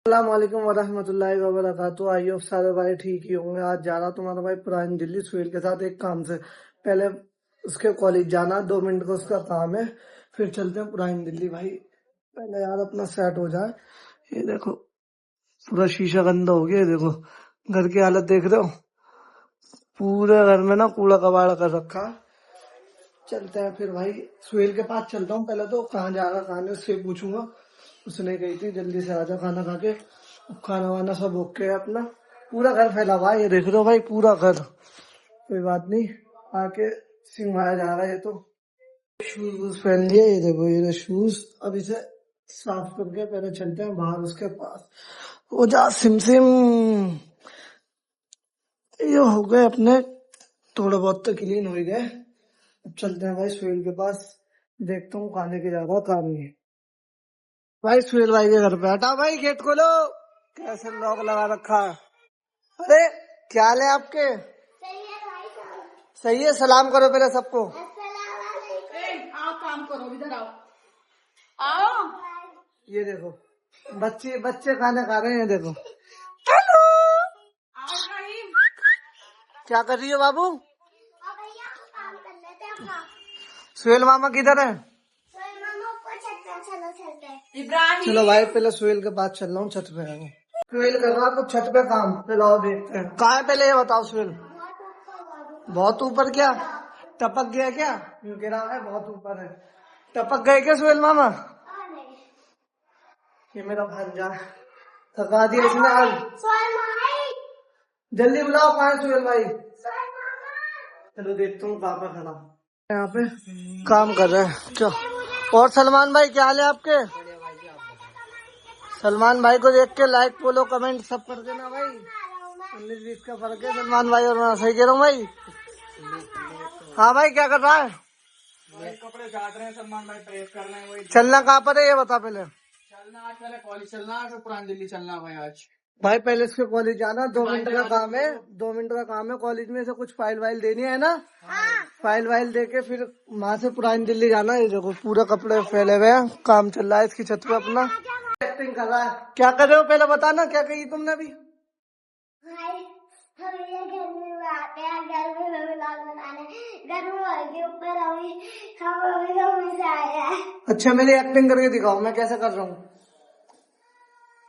अस्सलामुअलैकुम वरहमतुल्लाहि वबरकातुहू। आइए सारे भाई ठीक ही होंगे। आज जा रहा तुम्हारा भाई पुरानी दिल्ली सुहेल के साथ एक काम से। पहले उसके कॉलेज जाना, 2 मिनट का उसका काम है, फिर चलते हैं पुरानी दिल्ली भाई। पहले यार अपना सेट हो जाए। ये देखो पूरा शीशा गंदा हो गया। ये देखो घर की हालत देख रहे हो, पूरे घर में ना कूड़ा कबाड़ा कर रखा है। चलते हैं फिर भाई, सुहेल के पास चलता हूँ। पहले तो कहाँ जा रहा कहाँ नहीं उससे पूछूंगा। उसने कही थी जल्दी से आजा खाना खा के। खाना वाना सब ओके है अपना। पूरा घर फैला हुआ है, ये देख रहे हो भाई पूरा घर। कोई बात नहीं, आके सिंघाया जा रहा है। ये तो शूज वूज पहन लिए। ये देखो ये शूज अब इसे साफ करके पहले चलते हैं बाहर उसके पास। वो जा सिम सिम। ये हो गए अपने, थोड़ा बहुत तो क्लीन हो ही गए। अब चलते हैं भाई सुहेल के पास। देखता हूँ खाने के जा रहा काम नहीं। भाई सुहेल भाई के घर पे हटा भाई, गेट खोलो। कैसे लॉक लगा रखा है। अरे क्या हाल है आपके? सही है, सलाम करो पहले सबको। आओ काम करो, इधर आओ। आओ। ये देखो बच्चे बच्चे खाना खा रहे हैं। देखो आओ भाई। क्या कर रही हो बाबू? सुहेल मामा किधर है? इब्राहिम। चलो भाई पहले सुहेल के पास चल रहा हूँ, छत पे आऊँ। सुहेल कर रहा कुछ छत पे काम, चलो देखते हैं कहाँ है। पहले ये बताओ सुहेल, बहुत ऊपर क्या टपक गया क्या? क्यों गिरा है? बहुत ऊपर है। टपक गए क्या सुहेल मामा? ये मेरा भांजा थका दिया इसने आज। जल्दी बुलाओ, कहाँ है सुहेल भाई? चलो देखता हूँ कहाँ पे खड़ा। यहाँ पे काम कर रहे हैं। चलो, और सलमान भाई क्या हाल है आपके? सलमान भाई को देख के लाइक फॉलो कमेंट सब कर देना भाई। 19-20 का फर्क है सलमान भाई और मैं, सही कह रहा हूँ भाई? हाँ भाई क्या कर रहा है? कपड़े काट रहे हैं सलमान भाई, प्रेस कर रहे हैं। वही चलना कहाँ पर है ये बता पहले। चलना आज, पहले कॉलेज चलना है, फिर पुरानी दिल्ली चलना है भाई आज। भाई पहले इसके कॉलेज जाना, 2 मिनट का काम है। 2 मिनट का काम है। कॉलेज में से कुछ फाइल वाइल देनी है ना। फाइल वाइल दे के फिर वहाँ से पुरानी दिल्ली जाना। ये देखो पूरा कपड़े फैले हुए हैं, काम चल रहा है इसकी छत पे अपना। एक्टिंग कर रहा है। क्या कर रहे हो पहले बताना, क्या कही तुमने अभी? अच्छा मेरी एक्टिंग करके दिखाओ मैं कैसे कर रहा हूँ।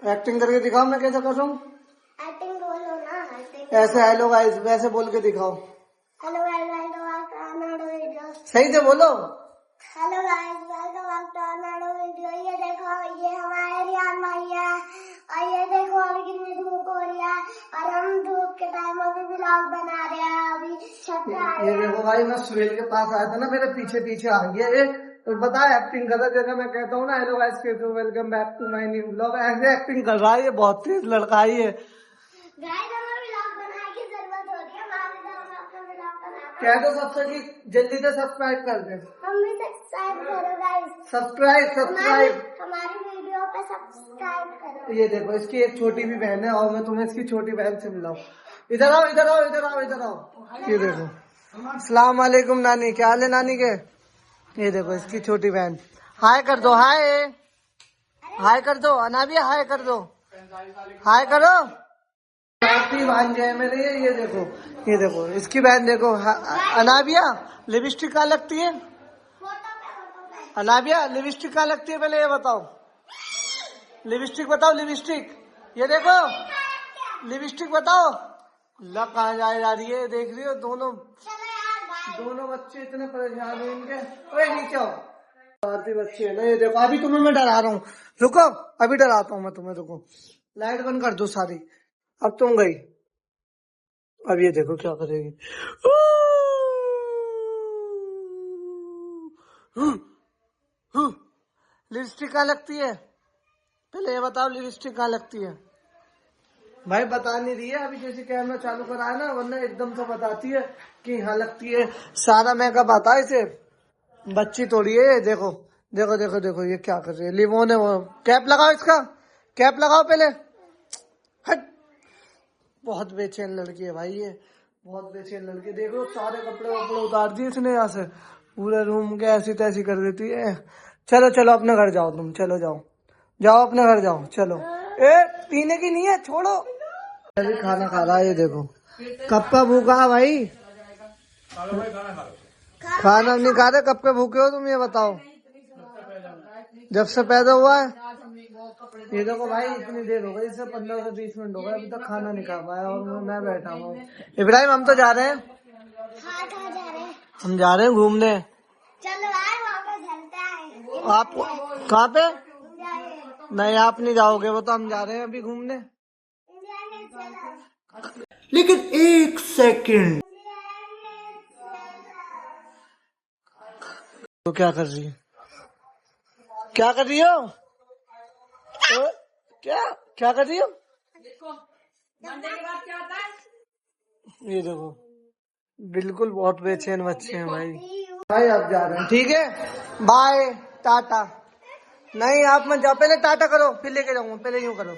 एक्टिंग करके दिखाओ मैं कैसे कर रहा हूँ। एक्टिंग बोलो ना। ऐसे हेलो गाइस वैसे बोल के दिखाओ। हेलो गाइस, सही से बोलो। Hello guys, welcome back to another video. ये देखो ये हमारे रियान भाई है, और ये देखो अभी कितनी धूप हो रही है, और हम धूप के टाइम अभी व्लॉग बना रहे हैं। अभी छत पे आए ये हैं। देखो भाई मैं सुहेल के पास आया था ना, मेरे पीछे पीछे आ गया ये। तो बता एक्टिंग कर रहा है, जैसा मैं कहता हूँ ना हेलो गाइस कैसे हो, welcome back to my new vlog, ऐसे एक्टिंग कर रहा है। ये बहुत तेज लड़का है ये। गाइस हमें व्लॉग बनाने की जरूरत हो रही है, हमारे घर में अपना व्लॉग बनाना। कह दो सबसे कि जल्दी से सब्सक्राइब कर दे। हम भी सब्सक्राइब करो गाइस, सब्सक्राइब। हमारी वीडियो पे सब्सक्राइब करो। ये देखो इसकी एक छोटी भी बहन है, और मैं तुम्हें इसकी छोटी बहन से मिलाऊं। इधर आओ इधर आओ इधर आओ इधर आओ। ये देखो अस्सलाम वालेकुम नानी, क्या हाल है नानी के? ये देखो इसकी छोटी बहन। हाय कर दो, हाय हाय कर दो। अनाबिया हाय कर दो, हाय करो। काफी भांजे है मेरे ये देखो। ये देखो इसकी बहन देखो। अनाबिया लिपस्टिक कहाँ लगती है? अनाबिया लिपस्टिक कहाँ लगती है पहले ये बताओ। लिपस्टिक बताओ, लिपस्टिक। ये देखो लिपस्टिक बताओ। अल्लाह कहाँ जा रही है, देख रही हो दोनों बच्चे इतने परेशान हैं इनके। ओए नीचे आओ, आरती बच्चे है ना। ये देखो अभी तुम्हें मैं डरा रहा हूँ, रुको अभी डराता हूँ मैं तुम्हें, रुको। लाइट बंद कर दो सारी। अब तुम गई, अब ये देखो क्या करेगी। लिपस्टिक कहाँ लगती है पहले ये बताओ, लिपस्टिक कहाँ लगती है? भाई बता नहीं रही है अभी, जैसे कैमरा चालू करा है ना, वरना एकदम से बताती है कि यहाँ लगती है। सारा मेकअप आता है इसे, बच्ची तोड़ी है। देखो देखो देखो देखो ये क्या कर रही है। लिमोन है वो। कैप लगाओ इसका, कैप लगाओ पहले। हट, बहुत बेचैन लड़की है भाई ये, बहुत बेचैन लड़की। देखो सारे कपड़े वपड़े उतार दिए इसने यहाँ से, पूरे रूम के ऐसी तैसी कर देती है। चलो चलो अपने घर जाओ तुम, चलो जाओ जाओ अपने घर जाओ चलो। ए पीने की नहीं है, छोड़ो। अभी खाना खा रहा है, ये देखो कब का भूखा है भाई। खाना नहीं खा रहे, कब के भूखे हो तुम ये बताओ। जब से पैदा हुआ है। ये देखो भाई इतनी देर हो गई, इससे 15 से 20 मिनट हो गए, अभी तक खाना नहीं खा पाया और मैं बैठा हूँ। इब्राहिम हम तो जा रहे हैं। हाँ कहाँ जा रहे हैं? हम जा रहे हैं घूमने। चलो यार वहाँ पे चलते हैं। आप कहाँ पे? India Gate. नहीं आप नहीं जाओगे, वो तो हम जा रहे हैं अभी घूमने। इंडिया गेट चलो। लेकिन एक सेकंड, तो क्या कर रही है? क्या कर रही हो? क्या क्या कर रही हो? ये देखो बिल्कुल बहुत बेचैन बच्चे हैं भाई। भाई आप जा रहे हैं, ठीक है बाय टाटा। नहीं आप मत जाओ, पहले टाटा करो फिर लेके जाऊंगा, पहले यूं करो।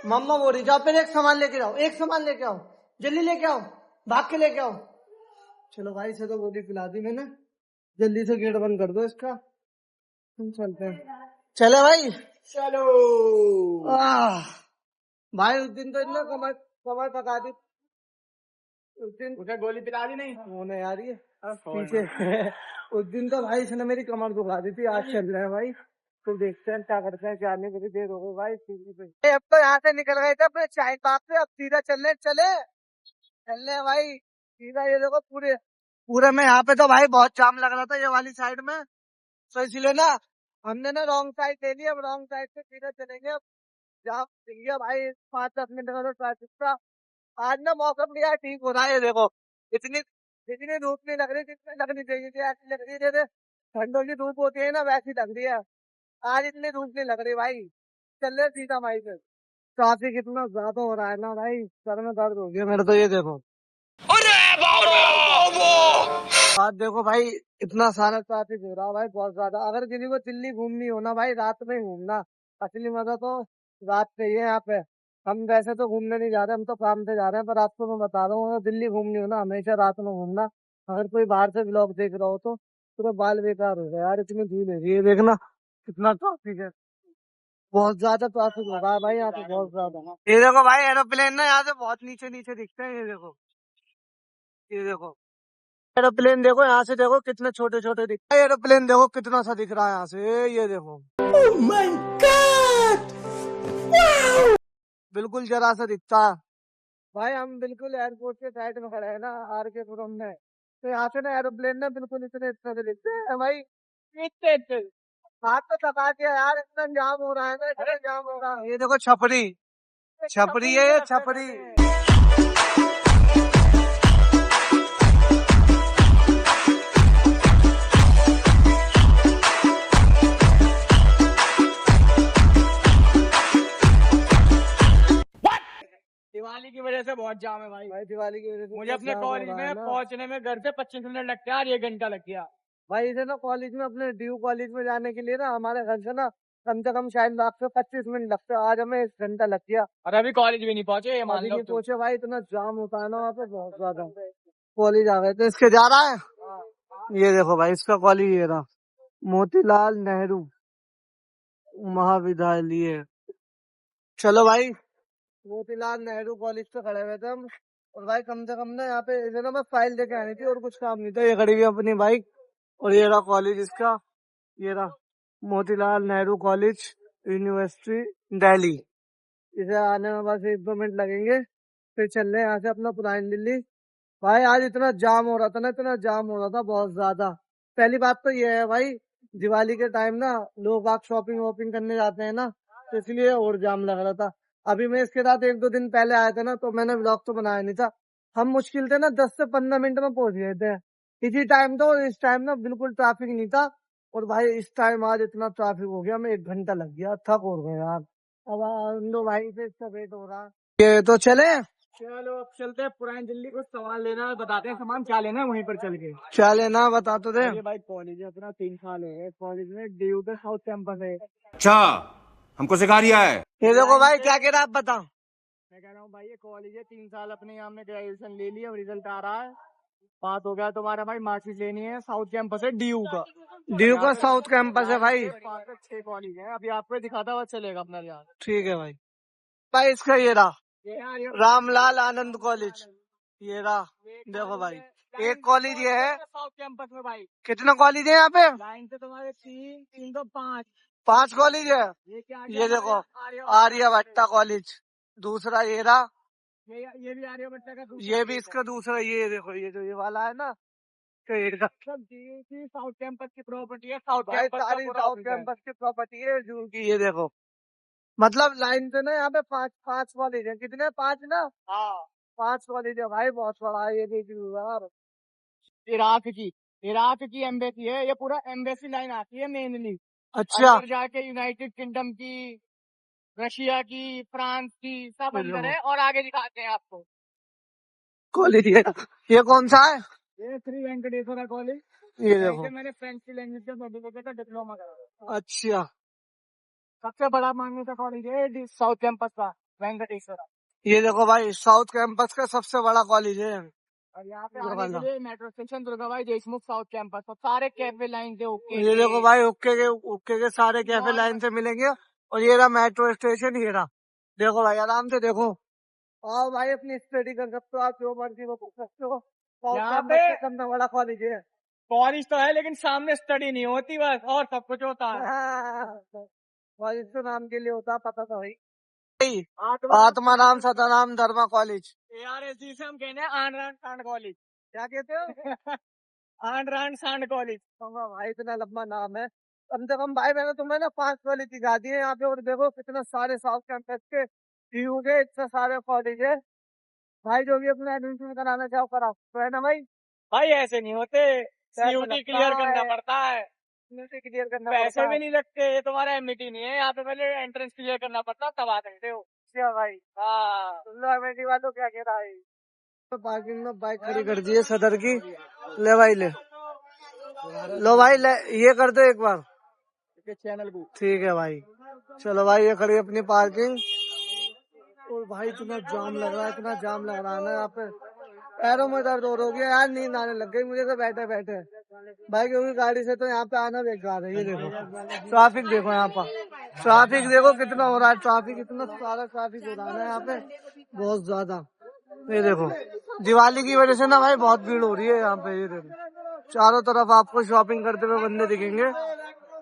मम्मा बोल रही जाओ, पहले एक सामान लेके जाओ, एक सामान लेके आओ, जल्दी लेके आओ, भाग के लेके आओ। चलो भाई से तो गोली पिला दी मैंने, जल्दी से गेट बंद कर दो इसका, हम चलते हैं। चले भाई चलो। भाई उस दिन तो इतना कमर कमर पका दी उस दिन, उसे गोली पिला दी नहीं? होने आ रही है पीछे। उस दिन तो भाई इसने मेरी कमर दुखा दी थी, आज चल रहे हैं भाई, तो देखते हैं क्या करते हैं। जाने की भी देर हो गई भाई सीधी पे। अब तो यहाँ से निकल गए थे अपने चाय बाग से, अब सीधा चलने चलने भाई सीधा। ये देखो पूरे पूरे में यहाँ पे तो भाई बहुत जाम लग रहा था ये वाली साइड में, तो इसलिए ना हमने ना रॉन्ग साइड ले लिया। अब रॉन्ग साइड से सीधा चलेंगे। अब जाम दिख गया भाई 5-10 मिनट का तो ट्रैफिक का। आज ना मौसम भी यार ठीक हो रहा है, ये देखो इतनी इतनी धूप नहीं लग रही जितनी लगनी चाहिए थी, ऐसी लग रही है जैसे ठंडों की धूप होती है ना, वैसी लग रही है। आज इतनी धूप नहीं लग रही भाई, चल रहे सीधा भाई से। ट्रैफिक इतना ज्यादा हो रहा है ना भाई, सर में दर्द हो गया मेरे तो। ये देखो आज देखो भाई इतना सारा ट्रैफिक हो रहा है भाई, बहुत ज्यादा। अगर किसी को दिल्ली घूमनी हो ना भाई, रात में ही घूमना, असली मजा तो रात में ही है यहाँ पे। हम वैसे तो घूमने नहीं जा रहे, हम तो काम से जा रहे हैं, पर आपको मैं बता रहा हूँ अगर दिल्ली घूमनी हो ना, हमेशा रात में घूमना। अगर कोई बाहर से ब्लॉग देख रहा हो तो पूरा बाल बेकार हो गया यार, इतनी भीड़ है। ये देखना कितना ट्रैफिक है, बहुत ज्यादा ट्रैफिक हो रहा है भाई यहाँ पे, बहुत ज्यादा। ये देखो भाई एरोप्लेन ना यहाँ से बहुत नीचे नीचे दिखते हैं, ये देखो एरोप्लेन देखो यहाँ से, देखो कितने छोटे छोटे दिखते हैं। एरोप्लेन देखो कितना सा दिख रहा है यहाँ से, ये देखो ओह माय गॉड, बिल्कुल जरा सा दिखता है भाई। हम बिल्कुल एयरपोर्ट के साइड में खड़े हैं ना, आर के पुरम में, तो यहाँ से ना एरोप्लेन ना बिल्कुल इतने इतने से दिखते हैं भाई, इतने इतने। हाथ तो थका दिया यार, इतना जाम हो रहा है ना, इतना जाम हो रहा है। ये देखो छपरी छपरी है, ये छपरी। दिवाली की वजह से बहुत जाम है भाई। भाई दिवाली की वजह से मुझे अपने कॉलेज में पहुंचने में घर से 25 मिनट लगते हैं, 1 घंटा लग गया भाई। इसे ना कॉलेज में, अपने ड्यू कॉलेज में जाने के लिए ना हमारे घर से ना कम से कम शायद बाग से 25 मिनट लगते हैं, आज हमें 1 घंटा लग गया। और अभी कॉलेज भी नहीं पहुंचे, ये मान अभी लो नहीं तो। पहुंचे भाई, इतना जाम होता है ना वहाँ पे बहुत ज्यादा। कॉलेज आ गए थे इसके, जा रहा है। ये देखो भाई इसका कॉलेज ये रहा, मोतीलाल नेहरू महाविद्यालय। चलो भाई मोतीलाल नेहरू कॉलेज पे खड़े हुए थे हम, और भाई कम से कम ना यहाँ पे इसे ना मैं फाइल देके आनी थी और कुछ काम नहीं था। ये खड़ी हुई अपनी बाइक, और ये रहा कॉलेज इसका, ये रहा मोतीलाल नेहरू कॉलेज यूनिवर्सिटी दिल्ली। इसे आने में बस 1-2 मिनट लगेंगे, फिर चल रहे हैं यहाँ से अपना पुरानी दिल्ली। भाई आज इतना जाम हो रहा था ना, इतना जाम हो रहा था बहुत ज्यादा। पहली बात तो ये है भाई, दिवाली के टाइम ना लोग आप शॉपिंग वॉपिंग करने जाते हैं ना, तो इसलिए और जाम लग रहा था। अभी मैं इसके साथ 1-2 दिन पहले आया था ना, तो मैंने ब्लॉग तो बनाया नहीं था। हम मुश्किल से ना 10 से 15 मिनट में पहुंच गए थे इसी टाइम। तो इस टाइम ना बिल्कुल ट्रैफिक नहीं था, और भाई इस टाइम आज इतना ट्रैफिक हो गया, मैं 1 घंटा लग गया, थक हो गया यार। अब उन दो भाई से इसका वेट हो रहा है, ये तो चले। चलो अब चलते हैं पुरानी दिल्ली, कुछ सामान लेना है, बताते हैं सामान क्या लेना है वहीं पर चल के। क्या लेना बता तो दे। ये भाई कॉलेज है अपना, 3 साल हो गए कॉलेज में, ड्यू के साउथ कैंपस है। अच्छा हमको सिखा रिया है। ये देखो भाई क्या कह रहा है आप बताओ। मैं कह रहा हूँ भाई ये कॉलेज है, 3 साल अपने यहाँ में ग्रेजुएशन ले लिया, रिजल्ट आ रहा है, पास हो गया तुम्हारा भाई, मार्कशीट लेनी है। साउथ कैंपस है ड्यू का, ड्यू का साउथ कैंपस है भाई। 5 से 6 कॉलेज है, अभी आपको दिखाता हुआ चलेगा अपना यार। ठीक है भाई। भाई इसका ये रहा ये आर्य रामलाल आनंद कॉलेज, ये रहा। देखो भाई एक कॉलेज ये है। साउथ कैंपस में भाई कितना कॉलेज है यहाँ पे? लाइन से तुम्हारे 3 तो 5। 5 कॉलेज है। ये क्या ये देखो आर्य आर्यभट्टा कॉलेज, दूसरा ये रहा। ये भी आर्यभट्टा का दूसरा ये भी गेट इसका दूसरा, ये देखो ये जो ये वाला है ना पेड़ का। सब जी साउथ कैंपस की प्रॉपर्टी है। साउथ भाई कैंपस सारी साउथ कैंपस की प्रॉपर्टी है जू की। ये देखो मतलब लाइन से ना यहाँ पे 5 कॉलेज है। कितने? 5 ना? हाँ 5 कॉलेज है भाई, बहुत बड़ा है। ये देखिए यार। इराक की एम्बेसी है। ये पूरा एम्बेसी लाइन आती है मेनली। अच्छा अंदर जाके यूनाइटेड किंगडम की, रशिया की, फ्रांस की सब अंदर है। और आगे दिखाते हैं आपको। कॉलेज ये कौन सा है? ये श्री वेंकटेश्वरा कॉलेज। ये देखो। मैंने फ्रेंच की लैंग्वेज का सर्टिफिकेट का डिप्लोमा करा। अच्छा सबसे बड़ा मान्यता कॉलेज है साउथ कैंपस का, वेंकटेश्वरा। ये देखो भाई साउथ कैंपस का सबसे बड़ा कॉलेज है। और यहाँ पे आने के लिए metro station Durgabai Deshmukh south campus और सारे कैफे लाइन से ओके। ये देखो भाई ओके के सारे कैफे लाइन से मिलेंगे। और ये रहा मेट्रो स्टेशन, ये रहा। देखो भाई आराम से देखो। और भाई अपनी स्टडी कर सकते हो आप, जो मर्जी वो कर सकते हो। यहाँ पे कितना बड़ा कॉलेज है। कॉलेज तो है लेकिन सामने स्टडी नहीं होती बस, और सब कुछ होता है। कॉलेज तो नाम के लिए होता है, पता था भाई। आत्माराम आत्माराम सताराम धर्मा कॉलेज। ARSD से हम कहते हैं आंड्रान सांड कॉलेज। क्या कहते हो? आंड्रान सांड कॉलेज। भाई इतना लंबा नाम है। कम से कम भाई मैंने तुम्हें ना 5 कॉलेज दिखा दिए यहाँ पे। और देखो कितने सारे साउथ कैंपस के टीयू के इतने सारे कॉलेज है। भाई जो भी अपना एडमिशन कराना चाहो कराओ, तो है ना भाई? भाई ऐसे नहीं होते, CUT क्लियर करना पड़ता है। क्लियर करना पैसे भी नहीं लगते। ये तुम्हारा MIT नहीं है, यहाँ पे पहले एंट्रेंस क्लियर करना पड़ता है तब आ सकते हो। क्या भाई? हाँ तुम लोग MIT वालों क्या कह रहा है? तो पार्किंग में बाइक खड़ी कर दी है सदर की। ले भाई ले लो भाई ले, ये कर दो एक बार। चैनल को ठीक है भाई। चलो भाई ये खड़ी अपनी पार्किंग। और भाई इतना जाम लग रहा है, इतना जाम लग रहा है ना यहाँ पे, पैरों में दर्द हो गया यार। नींद आने लग गई मुझे तो बैठे बैठे भाई, क्योंकि गाड़ी से तो यहाँ पे आना बेकार है। ये देखो ट्रैफिक देखो, यहाँ पर ट्रैफिक देखो कितना हो रहा है। ट्रैफिक इतना सारा ट्रैफिक हो रहा है यहाँ पे, बहुत ज्यादा। ये देखो दिवाली की वजह से ना भाई बहुत भीड़ हो रही है यहाँ पे। ये देखो चारों तरफ आपको शॉपिंग करते हुए बंदे दिखेंगे।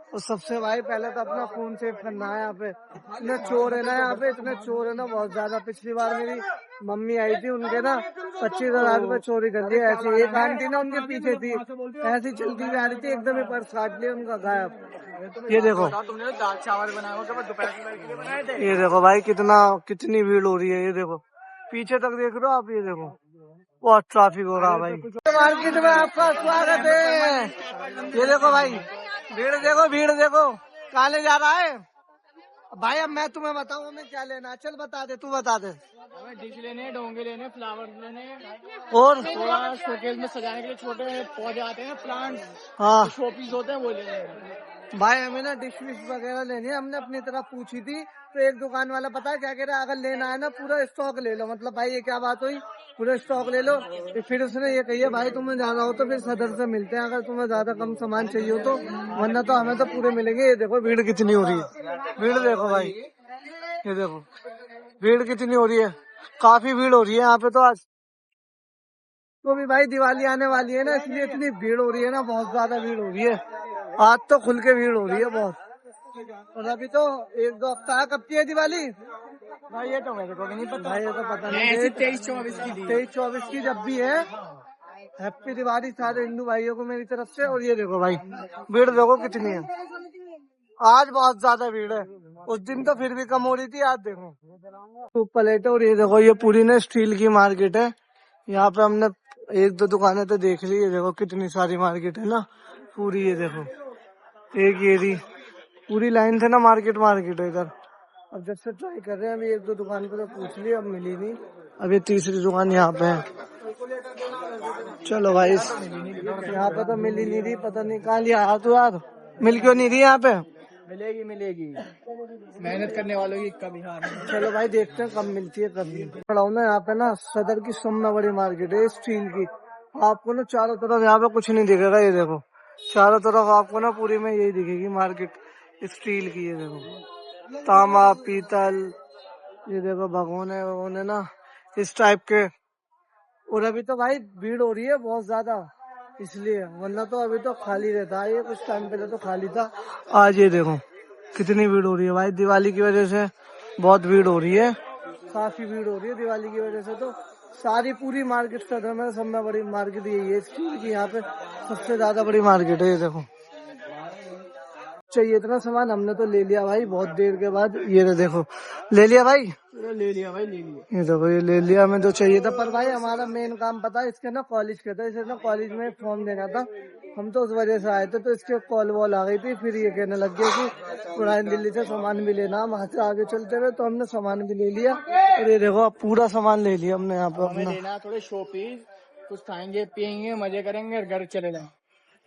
और सबसे भाई पहले तो अपना फोन सेव करना है। यहाँ पे इतने चोर है ना, यहाँ पे इतने चोर है ना बहुत ज्यादा। पिछली बार मेरी मम्मी आई थी, उनके ना 25,000 रुपए चोरी कर लिए। ऐसे एक आंटी ना उनके पीछे थी, ऐसी चलती हुई आ रही थी, एकदम ही पर्स काट लिया उनका, गायब। ये देखो तुमने दाल चावल बनाया होगा दोपहर के लिए बनाए थे। ये देखो भाई कितनी भीड़ हो रही है। ये देखो पीछे तक देख रहे हो आप, ये देखो बहुत ट्रैफिक हो रहा है भाई। मार्केट में आपका स्वागत है। ये देखो भाई भीड़ देखो कहाँ ले जा रहा है भाई। अब मैं तुम्हें बताऊँ हमें क्या लेना है? चल बता दे, तू बता दे। हमें डिश लेने, डोंगे लेने, फ्लावर्स लेने और थोड़ा शोकेस में सजाने के लिए छोटे पौधे आते हैं, प्लांट हाँ शोपीस होते हैं, वो लेने। भाई हमें ना डिश विश वगैरह लेनी है। हमने अपनी तरफ पूछी थी तो एक दुकान वाला पता है क्या कह रहा है, अगर लेना है ना पूरा स्टॉक ले लो। मतलब भाई ये क्या बात हुई, पूरा स्टॉक ले लो। फिर उसने ये कही है भाई तुम्हें जाना हो तो फिर सदर से मिलते हैं, अगर तुम्हें ज्यादा कम सामान चाहिए हो तो, वरना तो हमें तो पूरे मिलेंगे। ये देखो भीड़ कितनी हो रही है, भीड़ देखो भाई, ये देखो भीड़ कितनी हो रही है, काफी भीड़ हो रही है यहाँ पे तो आज। तो भी भाई दिवाली आने वाली है ना, इसलिए इतनी भीड़ हो रही है ना, बहुत ज्यादा भीड़ हो रही है। आज तो खुल के भीड़ हो रही है बहुत। और अभी तो 1-2 हफ्ता है। कब की है दिवाली भाई ये तो मेरे को भी नहीं पता। भाई? ये तो पता नहीं, ऐसी 23-24 की थी। 23-24 की जब भी है। हैप्पी दिवाली सारे हिंदू भाइयों को मेरी तरफ से। और ये देखो भाई भीड़ देखो कितनी है, आज बहुत ज्यादा भीड़ है। उस दिन तो फिर भी कम हो रही थी, आज देखो खूब प्लेट है। और ये देखो ये पूरी ना स्टील की मार्केट है। यहाँ पे हमने 1-2 दुकानें तो देख ली। ये देखो कितनी सारी मार्केट है ना पूरी। ये देखो एक ये रही पूरी लाइन से ना मार्केट है इधर। अब जब से ट्राई कर रहे हैं, अभी 1-2 दुकान पे तो पूछ ली, अब मिली नहीं। अब ये तीसरी दुकान यहाँ पे है। चलो भाई यहाँ पे तो मिल ही नहीं रही, पता नहीं कहाँ लिया तू यार, मिल क्यों नहीं रही यहाँ पे? मिलेगी मेहनत करने वालों की कभी हार नहीं। चलो भाई देखते हैं कब मिलती है कब नहीं। खड़ा हूँ ना यहाँ पे ना, सदर की सबसे बड़ी मार्केट है स्टील की। आपको ना चारों तरफ यहाँ पे कुछ नहीं दिखेगा। ये देखो चारों तरफ आपको ना पूरी में यही दिखेगी मार्केट स्टील की। ये देखो तांबा, पीतल, ये देखो भगोने वगोने ना इस टाइप के। और अभी तो भाई भीड़ हो रही है बहुत ज्यादा, इसलिए, वरना तो अभी तो खाली रहता है, ये कुछ टाइम पहले तो खाली था। आज ये देखो कितनी भीड़ हो रही है भाई, दिवाली की वजह से बहुत भीड़ हो रही है, काफी भीड़ हो रही है दिवाली की वजह से। तो सारी पूरी मार्केट सदर में सब में बड़ी मार्केट यही है स्टील की, यहाँ पे सबसे ज्यादा बड़ी मार्केट है। ये देखो चाहिए इतना सामान हमने तो ले लिया भाई बहुत देर के बाद। ये देखो ले लिया भाई, ले लिया भाई, ले लिया। ये देखो ये ले लिया, हमें जो चाहिए था। पर भाई हमारा मेन काम पता है, इसके ना कॉलेज के था, इसे ना कॉलेज में फॉर्म देना था, हम तो उस वजह से आए थे। तो इसके कॉल वॉल आ गई थी, फिर ये कहने लग गया कि पुरानी दिल्ली से सामान भी लेना। वहाँ से आगे चलते हुए तो हमने सामान भी ले लिया। और ये देखो पूरा सामान ले लिया हमने यहाँ पे हमें अपना। लेना थोड़े शो पीस, कुछ खाएंगे पियेंगे मजे करेंगे और घर चले जाएंगे।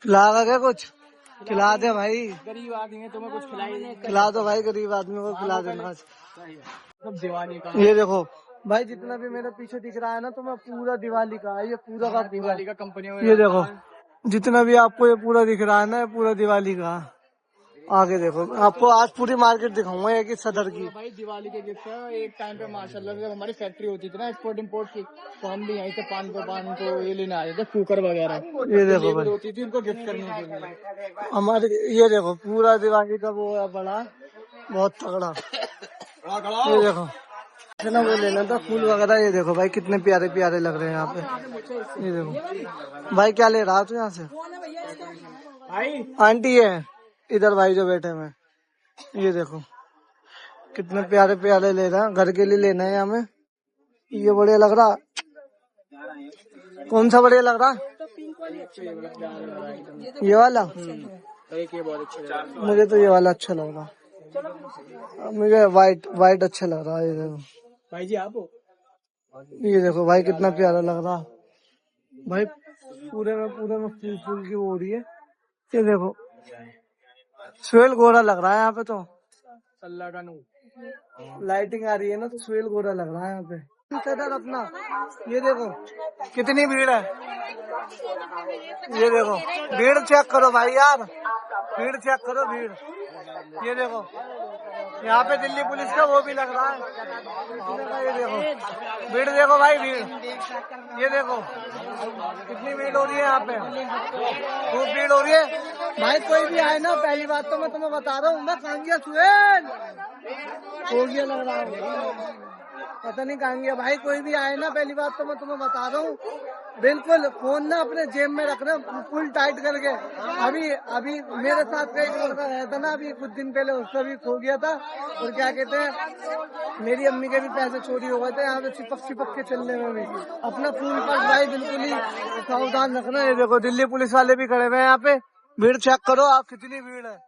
खिलाएगा क्या कुछ? खिला दे भाई, गरीब आदमी है, तुम्हें कुछ खिलाई खिला दो भाई, गरीब आदमी को खिला देना। सब दिवाली का। ये देखो भाई जितना भी मेरे पीछे दिख रहा है ना, तो मैं पूरा दिवाली का, ये पूरा का पूरा। दिवाली का कंपनी में ये देखो जितना भी आपको ये पूरा दिख रहा है ना, ये पूरा दिवाली का। आगे देखो आपको आज पूरी मार्केट दिखाऊंगा एक ही सदर की। भाई दिवाली के गिफ्ट है। एक टाइम पे माशाल्लाह जब हमारी फैक्ट्री होती थी ना एक्सपोर्ट इम्पोर्ट की, तो हम भी यहीं से 500 ये लेने आए थे, कुकर वगैरह। ये देखो भाई होती थी उनको गिफ्ट करने के लिए। हमारे, ये देखो पूरा दिवाली का वो है बड़ा, बहुत तगड़ा। ये देखो ना वो लेना था फूल वगैरह। ये देखो भाई कितने प्यारे प्यारे लग रहे हैं यहाँ पे। ये देखो भाई क्या ले रहा तू यहाँ से? भाई आंटी है इधर भाई जो बैठे हुए, ये देखो कितने प्यारे प्यारे ले रहा है, घर के लिए लेना है हमें। ये बढ़िया लग रहा, कौन सा बढ़िया लग रहा? ये वाला? एक ये बहुत अच्छे लग रहा है। मुझे तो ये वाला अच्छा लग रहा, मुझे वाइट अच्छा लग रहा है। ये देखो भाई जी आप हो? ये देखो भाई कितना प्यारा लग रहा भाई, पूरे में फूल फूल की वो हो रही है। ये देखो स्वेल गोरा लग रहा है यहाँ पे, तो अल्लाह का नूर। लाइटिंग आ रही है ना, तो स्वेल गोरा लग रहा है यहाँ पे। सदर अपना, ये देखो कितनी भीड़ है। ये देखो भीड़ चेक करो भाई यार, भीड़ चेक करो भीड़। ये देखो यहाँ पे दिल्ली पुलिस का वो भी लग रहा है। ये देखो भीड़ देखो भाई, भीड़ ये देखो कितनी भीड़ हो रही है यहाँ पे, खूब भीड़ हो रही है भाई। कोई भी आए ना, पहली बात तो मैं तुम्हें बता रहा हूँ, मैं कांगिया सुहेल हो गया लग रहा है, पता नहीं कहाँ गया भाई। कोई भी आए ना, पहली बात तो मैं तुम्हें बता रहा हूँ, बिल्कुल फोन ना अपने जेब में रखना फुल टाइट करके। अभी मेरे साथ का एक लड़का रहा था ना, अभी कुछ दिन पहले उसका भी खो गया था। और क्या कहते हैं, मेरी अम्मी के भी पैसे चोरी हो गए थे यहाँ पे चिपक के चलने में भी। अपना फोन पर भाई बिल्कुल ही सावधान रखना। ये देखो दिल्ली पुलिस वाले भी खड़े हुए हैं यहाँ पे, भीड़ चेक करो आप कितनी भीड़ है।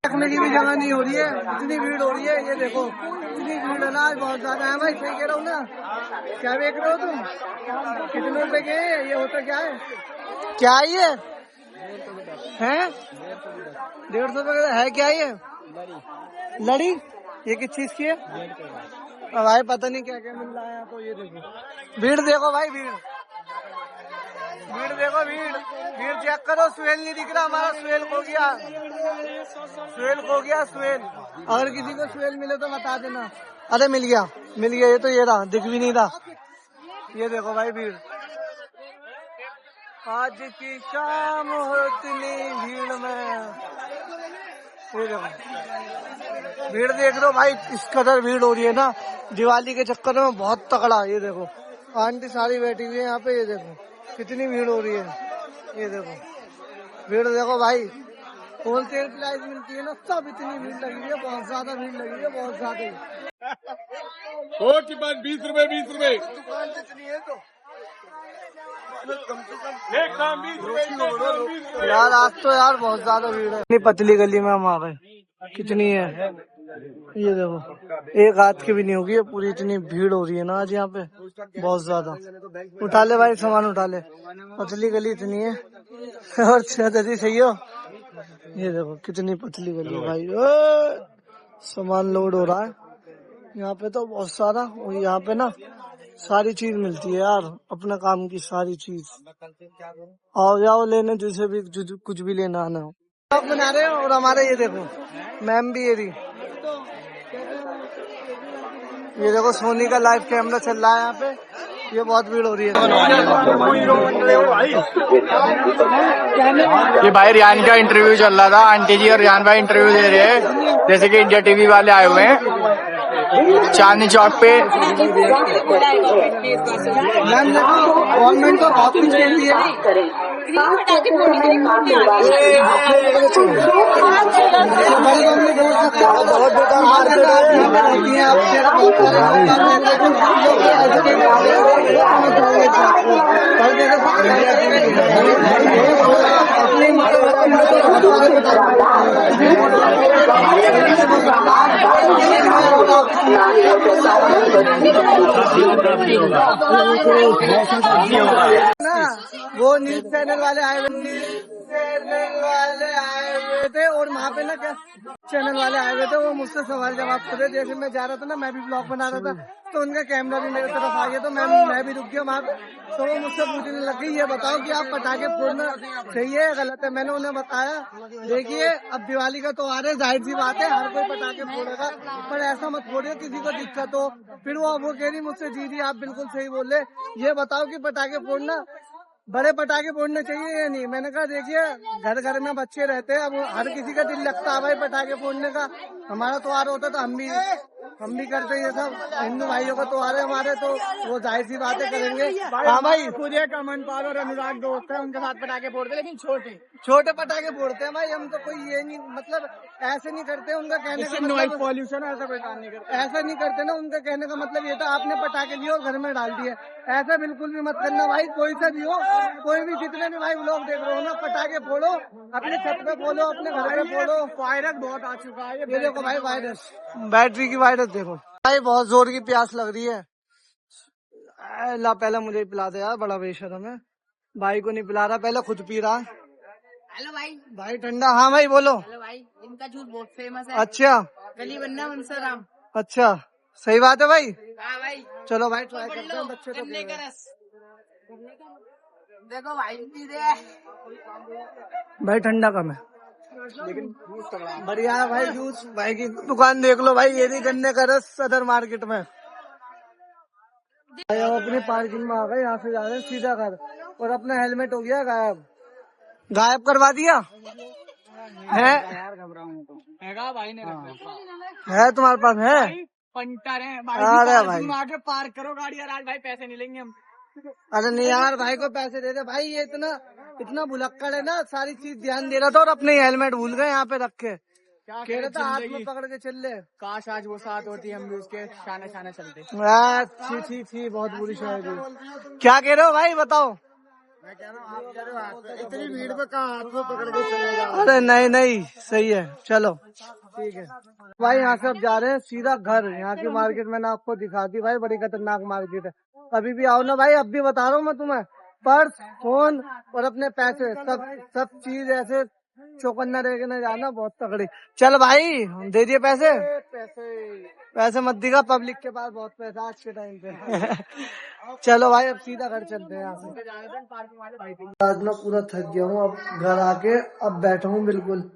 रखने की भी जगह नहीं हो रही है, इतनी भीड़ हो रही है। ये देखो इतनी भीड़ है ना, आज बहुत ज्यादा है भाई। सही कह रहा हूँ ना? क्या बेच रहे हो तुम? कितने रुपए के? ये होता क्या है? क्या ये है? 150 रुपए है? क्या ये लड़ी? ये किस चीज की है? भाई पता नहीं क्या क्या मिल रहा है यहाँ। तो ये देखो भीड़ देखो भाई, भीड़ देखो, भीड़ चेक करो। स्वेल नहीं दिख रहा हमारा, स्वेल खो गया, स्वेल। अगर किसी को स्वेल मिले तो बता देना। अरे मिल गया। ये तो ये रहा, दिख भी नहीं रहा। ये देखो भाई भीड़, आज की शाम हो इतनी भीड़ में। ये देखो भीड़ देख लो भाई, इस कदर भीड़ हो रही है ना दिवाली के चक्कर में, बहुत तगड़ा। ये देखो आंटी सारी बैठी हुई है यहाँ पे, ये देखो कितनी भीड़ हो रही है। ये देखो भीड़ देखो भाई, होलसेल प्राइस मिलती है ना, सब इतनी भीड़ लगी है, बहुत ज्यादा भीड़ लगी है, बहुत ज्यादा। 20 रुपए दुकान जितनी है तो एक काम 20 रुपए यार, आज तो यार बहुत ज्यादा भीड़ है। इतनी पतली गली में हम आ गए, कितनी है ये देखो, एक हाथ की भी नहीं होगी ये पूरी, इतनी भीड़ हो रही है ना आज यहाँ पे, बहुत ज्यादा। उठा ले भाई सामान, उठा ले, पतली गली इतनी है। और दादी सही हो? ये देखो कितनी पतली गली है भाई। सामान लोड हो रहा है यहाँ पे तो बहुत सारा। और यहाँ पे ना सारी चीज मिलती है यार, अपने काम की सारी चीज। आओ जाओ लेने, जिसे भी कुछ भी लेना आना हो। ब्लॉग बना रहे हो और हमारे ये देखो मैम भी ये देखो सोनी का लाइव कैमरा चल रहा है यहाँ पे। ये बहुत भीड़ हो रही है। ये भाई रियान का इंटरव्यू चल रहा था। आंटी जी और रियान भाई इंटरव्यू दे रहे हैं, जैसे कि इंडिया टीवी वाले आए हुए हैं चांदनी चौक पे। गवर्नमेंट को बहुत कुछ कहती है। बहुत बेकार ना वो न्यूज चैनल वाले आए हुए थे और वहाँ पे ना क्या चैनल वाले आए हुए थे, वो मुझसे सवाल जवाब कर रहे। जैसे मैं जा रहा था ना, मैं भी ब्लॉग बना रहा था, तो उनका कैमरा भी मेरी तरफ आ गया, तो मैं भी रुक गया वहाँ पे। तो वो मुझसे पूछने लगी, ये बताओ कि आप पटाखे फोड़ना सही है या गलत है। मैंने उन्हें बताया, देखिए अब दिवाली का त्योहार है, जाहिर सी बात है हर कोई पटाखे फोड़ेगा, पर ऐसा मत फोड़िए किसी को दिक्कत हो। फिर वो कह रही मुझसे, जी आप बिल्कुल सही बोले, ये बताओ कि पटाखे फोड़ना बड़े पटाखे फोड़ने चाहिए या नहीं। मैंने कहा देखिए घर घर में बच्चे रहते हैं, अब हर किसी का दिल लगता है भाई पटाखे फोड़ने का। हमारा त्योहार होता तो हम भी करते ये सब, हिंदू भाइयों का त्योहार है हमारे, तो वो जाहिर सी बातें करेंगे। हाँ भाई, सूर्य का मनपाल और अनुराग दोस्त है, उनके साथ पटाखे फोड़ते, लेकिन छोटे पटाखे फोड़ते हैं भाई। हम तो कोई ये नहीं, मतलब ऐसे नहीं करते। उनका कहने का मतलब पॉल्यूशन ऐसा परेशान नहीं करते। ऐसा नहीं करते ना, उनका कहने का मतलब ये था आपने पटाखे लिए और घर में डाल दिए। ऐसा बिल्कुल भी मत करना भाई, कोई सा भी हो, कोई भी, जितने भी भाई लोग देख रहे हो ना, पटाखे फोड़ो, अपने छत पे फोड़ो, अपने घर पे फोड़ो। वायरस बहुत आ चुका है। ये देखो भाई वायरस, बैटरी की वायरस देखो भाई। बहुत जोर की प्यास लग रही है। ला पहले मुझे ही पिला दे यार, बड़ा बेशर्म है। भाई को नहीं पिला रहा, पहले खुद पी रहा। हेलो भाई ठंडा। हाँ भाई बोलो। हेलो भाई, इनका जूस बहुत फेमस है। अच्छा गली बनना मनसराम। अच्छा, सही बात है भाई। हाँ भाई, चलो भाई ट्राई करते हैं, बच्चे तो गन्ने पी का रहे हैं। रस। देखो भाई पी रहे हैं। भाई ठंडा कम है लेकिन बढ़िया है भाई जूस। भाई की दुकान देख लो भाई, ये भी गन्ने का रस सदर मार्केट में। भाई हम अपनी पार्किंग में आ गए, यहाँ से जा रहे हैं सीधा घर, और अपना हेलमेट हो गया गायब करवा दिया है। भाई ने है तुम्हारे पास है? पंटर है अरे भाई आगे पार्क करो गाड़ी, और आज भाई पैसे नहीं लेंगे हम। अरे नहीं यार, भाई को पैसे दे दे भाई। ये इतना भुलक्कड़ है ना, सारी चीज ध्यान दे रहा था और अपने हेलमेट भूल गए यहाँ पे रख के। कह रहा था हाथ में पकड़ के चल ले। काश आज वो साथ होती, हम भी उसके शाने शाने चलते। छी बहुत बुरी शायद। क्या कह रहे हो भाई बताओ? मैं कह रहा हूँ आप कह रहे हो इतनी भीड़ में कहाँ हाथ में पकड़ के चलेगा। अरे नहीं सही है, चलो ठीक है भाई। यहाँ से अब जा रहे हैं सीधा घर। यहाँ की मार्केट मैंने आपको दिखा दी भाई, बड़ी खतरनाक मार्केट है। अभी भी आओ ना भाई, अब भी बता रहा हूँ मैं तुम्हें, पर्स, फोन और अपने पैसे, सब चीज ऐसे चौकन्ना रह के न जाना, बहुत तगड़ी। चल भाई दे दिए पैसे मत दिखा, पब्लिक के पास बहुत पैसा आज के टाइम पे। चलो भाई अब सीधा घर चलते हैं यहाँ से। आज मैं पूरा थक गया हूँ, अब घर आके अब बैठा हूँ बिल्कुल।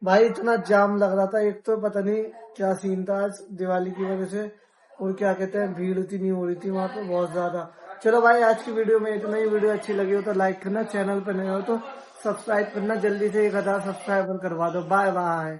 भाई इतना जाम लग रहा था, एक तो पता नहीं क्या सीन था आज दिवाली की वजह से, और क्या कहते हैं भीड़ इतनी हो रही थी वहाँ पे बहुत ज्यादा। चलो भाई आज की वीडियो में इतना ही। वीडियो अच्छी लगी हो तो लाइक करना, चैनल पर नए हो तो सब्सक्राइब करना, जल्दी से 1000 सब्सक्राइबर करवा दो। Bye bye.